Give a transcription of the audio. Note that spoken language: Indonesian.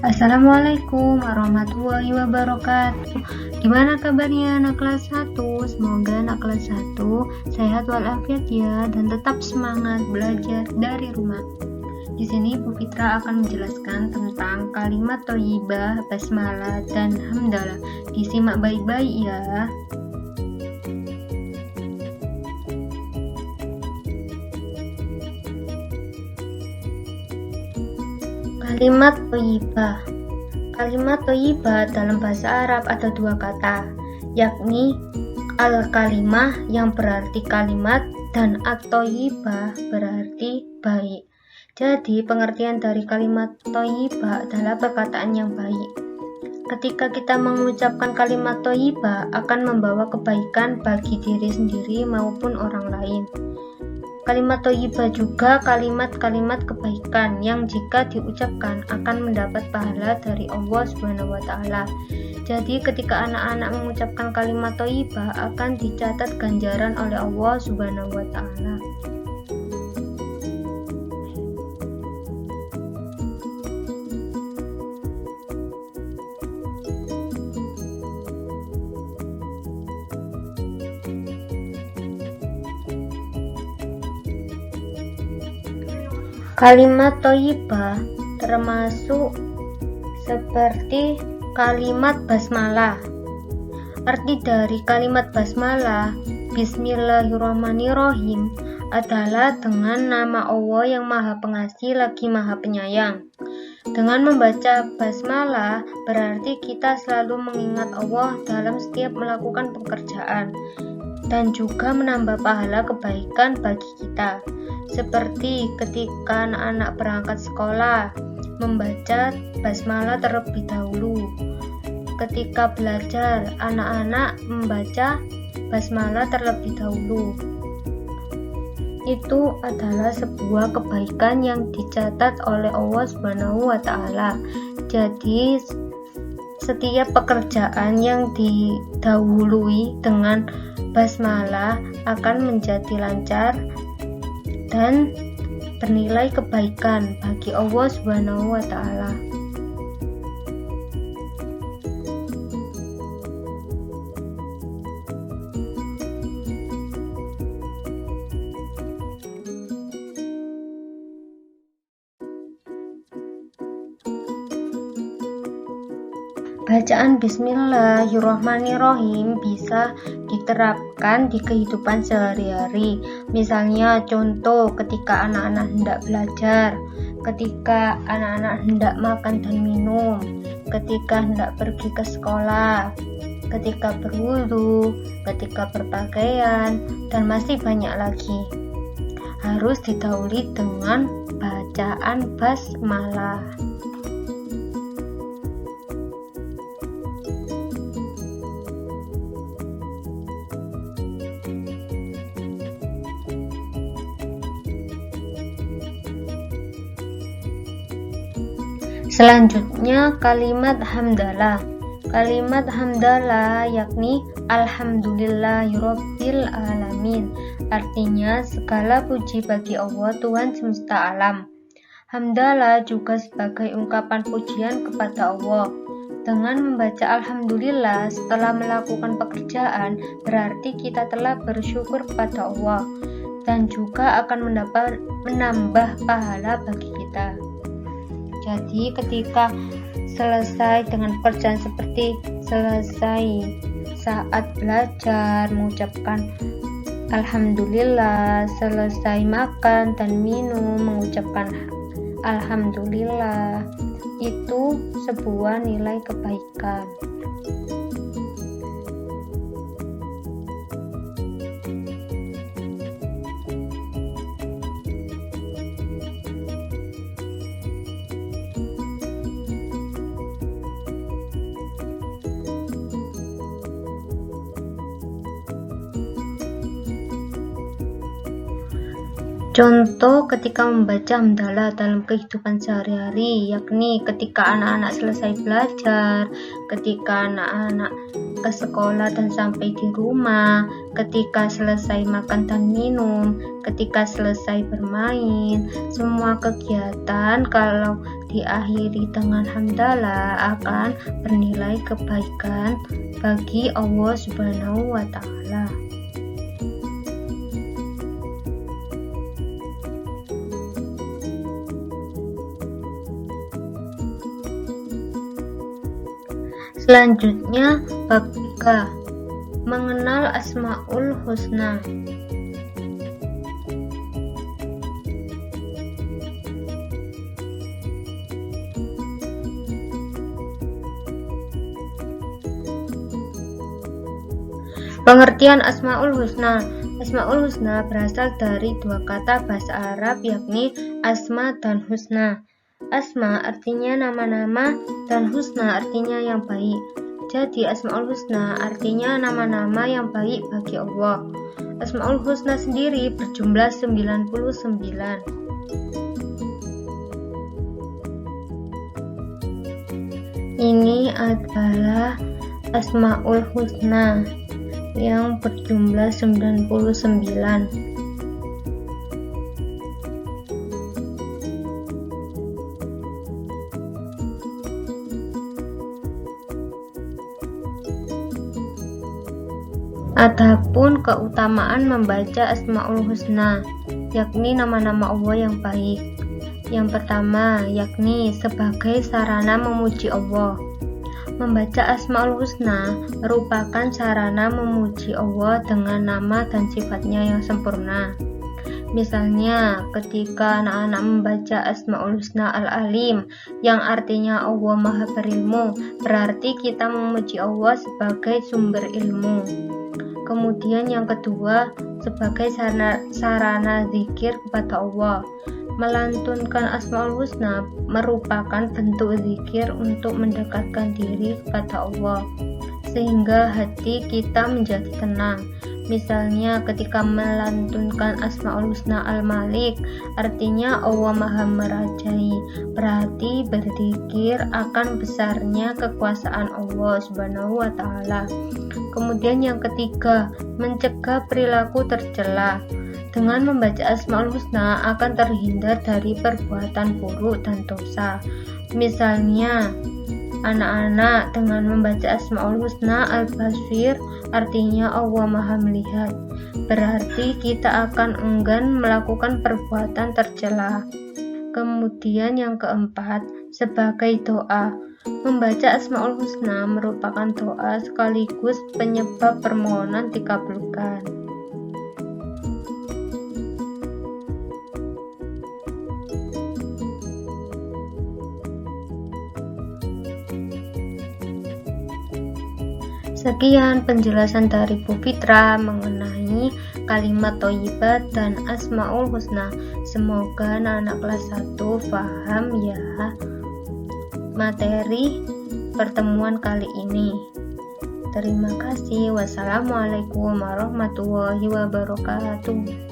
Assalamualaikum warahmatullahi wabarakatuh. Gimana kabarnya anak kelas 1? Semoga anak kelas 1 sehat walafiat ya dan tetap semangat belajar dari rumah. Di sini Bu Fitra akan menjelaskan tentang kalimat thayyibah, basmalah dan hamdalah. Disimak baik-baik ya. Kalimat thayyibah. Kalimat thayyibah dalam bahasa Arab ada dua kata, yakni al-kalimah yang berarti kalimat dan at-thayyibah berarti baik. Jadi pengertian dari kalimat thayyibah adalah perkataan yang baik. Ketika kita mengucapkan kalimat thayyibah akan membawa kebaikan bagi diri sendiri maupun orang lain. Kalimat thayyibah juga kalimat-kalimat kebaikan yang jika diucapkan akan mendapat pahala dari Allah Subhanahu wa taala. Jadi ketika anak-anak mengucapkan kalimat thayyibah akan dicatat ganjaran oleh Allah Subhanahu wa taala. Kalimat thayyibah termasuk seperti kalimat basmalah. Arti dari kalimat basmalah, Bismillahirrahmanirrahim, adalah dengan nama Allah yang Maha Pengasih lagi Maha Penyayang. Dengan membaca basmalah berarti kita selalu mengingat Allah dalam setiap melakukan pekerjaan dan juga menambah pahala kebaikan bagi kita. Seperti ketika anak-anak berangkat sekolah, membaca basmalah terlebih dahulu. Ketika belajar, anak-anak membaca basmalah terlebih dahulu. Itu adalah sebuah kebaikan yang dicatat oleh Allah Subhanahu wa taala. Jadi setiap pekerjaan yang didahului dengan basmalah akan menjadi lancar dan bernilai kebaikan bagi Allah Subhanahu wa taala. Bacaan Bismillahirrahmanirrahim bisa diterapkan di kehidupan sehari-hari. Misalnya contoh ketika anak-anak hendak belajar, ketika anak-anak hendak makan dan minum, ketika hendak pergi ke sekolah, ketika berwudu, ketika berpakaian, dan masih banyak lagi. Harus didahului dengan bacaan basmalah. Selanjutnya kalimat hamdalah. Kalimat hamdalah yakni alhamdulillahirabbil alamin. Artinya segala puji bagi Allah Tuhan semesta alam. Hamdalah juga sebagai ungkapan pujian kepada Allah. Dengan membaca alhamdulillah setelah melakukan pekerjaan berarti kita telah bersyukur kepada Allah dan juga akan menambah pahala bagi kita. Jadi ketika selesai dengan pekerjaan seperti selesai saat belajar mengucapkan alhamdulillah, selesai makan dan minum mengucapkan alhamdulillah, itu sebuah nilai kebaikan. Contoh ketika membaca hamdalah dalam kehidupan sehari-hari, yakni ketika anak-anak selesai belajar, ketika anak-anak ke sekolah dan sampai di rumah, ketika selesai makan dan minum, ketika selesai bermain. Semua kegiatan kalau diakhiri dengan hamdalah akan bernilai kebaikan bagi Allah Subhanahu wa Ta'ala. Selanjutnya, bab 3, mengenal Asmaul Husna. Pengertian Asmaul Husna. Asmaul Husna berasal dari dua kata bahasa Arab, yakni asma dan husna. Asma artinya nama-nama dan husna artinya yang baik. Jadi Asmaul Husna artinya nama-nama yang baik bagi Allah. Asmaul Husna sendiri berjumlah 99. Ini adalah Asmaul Husna yang berjumlah 99. Adapun keutamaan membaca Asmaul Husna, yakni nama-nama Allah yang baik. Yang pertama, yakni sebagai sarana memuji Allah. Membaca Asmaul Husna merupakan sarana memuji Allah dengan nama dan sifatnya yang sempurna. Misalnya, ketika anak-anak membaca Asmaul Husna Al-Alim, yang artinya Allah Maha Berilmu, berarti kita memuji Allah sebagai sumber ilmu. Kemudian yang kedua, sebagai sarana zikir kepada Allah. Melantunkan Asmaul Husna merupakan bentuk zikir untuk mendekatkan diri kepada Allah, sehingga hati kita menjadi tenang. Misalnya ketika melantunkan Asmaul Husna Al-Malik, artinya Allah Maha Merajai, berarti berzikir akan besarnya kekuasaan Allah Subhanahu wa Ta'ala. Kemudian yang ketiga, mencegah perilaku tercela. Dengan membaca Asmaul Husna akan terhindar dari perbuatan buruk dan dosa. Misalnya, anak-anak dengan membaca Asmaul Husna Al-Basir, artinya Allah Maha Melihat, berarti kita akan enggan melakukan perbuatan tercela. Kemudian yang keempat, sebagai doa. Membaca Asmaul Husna merupakan doa sekaligus penyebab permohonan dikabulkan. Sekian penjelasan dari Bu Fitra mengenai kalimat thayyibah dan Asmaul Husna. Semoga anak-anak kelas 1 paham ya materi pertemuan kali ini. Terima kasih. Wassalamualaikum warahmatullahi wabarakatuh.